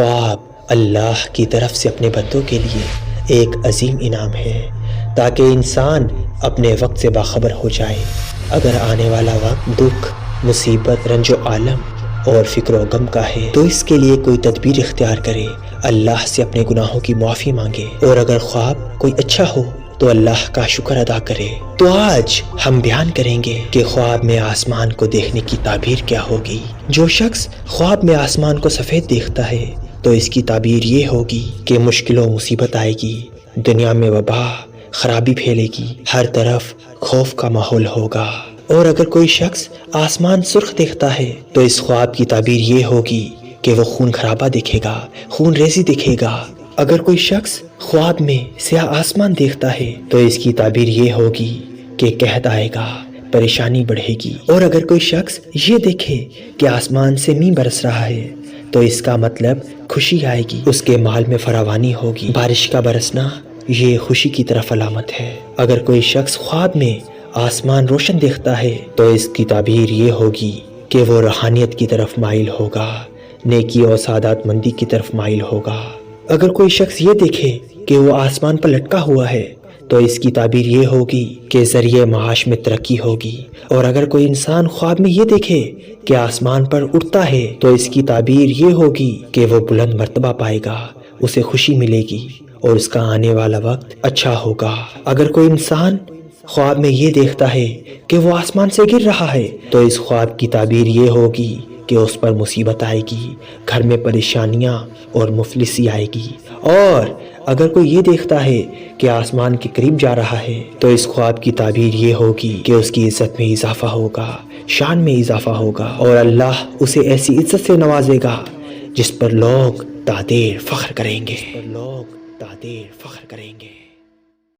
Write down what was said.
خواب اللہ کی طرف سے اپنے بندوں کے لیے ایک عظیم انعام ہے تاکہ انسان اپنے وقت سے باخبر ہو جائے۔ اگر آنے والا وقت دکھ، مصیبت، رنج و عالم اور فکر و غم کا ہے تو اس کے لیے کوئی تدبیر اختیار کرے، اللہ سے اپنے گناہوں کی معافی مانگے، اور اگر خواب کوئی اچھا ہو تو اللہ کا شکر ادا کرے۔ تو آج ہم بیان کریں گے کہ خواب میں آسمان کو دیکھنے کی تعبیر کیا ہوگی۔ جو شخص خواب میں آسمان کو سفید دیکھتا ہے تو اس کی تعبیر یہ ہوگی کہ مشکل و مصیبت آئے گی، دنیا میں وبا، خرابی پھیلے گی، ہر طرف خوف کا ماحول ہوگا۔ اور اگر کوئی شخص آسمان سرخ دیکھتا ہے تو اس خواب کی تعبیر یہ ہوگی کہ وہ خون خرابہ دیکھے گا، خون ریزی دیکھے گا۔ اگر کوئی شخص خواب میں سیاہ آسمان دیکھتا ہے تو اس کی تعبیر یہ ہوگی کہ قحط آئے گا، پریشانی بڑھے گی۔ اور اگر کوئی شخص یہ دیکھے کہ آسمان سے مینہ برس رہا ہے تو اس کا مطلب خوشی آئے گی، اس کے مال میں فراوانی ہوگی۔ بارش کا برسنا یہ خوشی کی طرف علامت ہے۔ اگر کوئی شخص خواب میں آسمان روشن دیکھتا ہے تو اس کی تعبیر یہ ہوگی کہ وہ روحانیت کی طرف مائل ہوگا، نیکی اور سعادت مندی کی طرف مائل ہوگا۔ اگر کوئی شخص یہ دیکھے کہ وہ آسمان پر لٹکا ہوا ہے تو اس کی تعبیر یہ ہوگی کہ ذریعہ معاش میں ترقی ہوگی۔ اور اگر کوئی انسان خواب میں یہ دیکھے کہ آسمان پر اڑتا ہے تو اس کی تعبیر یہ ہوگی کہ وہ بلند مرتبہ پائے گا، اسے خوشی ملے گی اور اس کا آنے والا وقت اچھا ہوگا۔ اگر کوئی انسان خواب میں یہ دیکھتا ہے کہ وہ آسمان سے گر رہا ہے تو اس خواب کی تعبیر یہ ہوگی کہ اس پر مصیبت آئے گی، گھر میں پریشانیاں اور مفلسی آئے گی۔ اور اگر کوئی یہ دیکھتا ہے کہ آسمان کے قریب جا رہا ہے تو اس خواب کی تعبیر یہ ہوگی کہ اس کی عزت میں اضافہ ہوگا، شان میں اضافہ ہوگا، اور اللہ اسے ایسی عزت سے نوازے گا جس پر لوگ تا دیر فخر کریں گے۔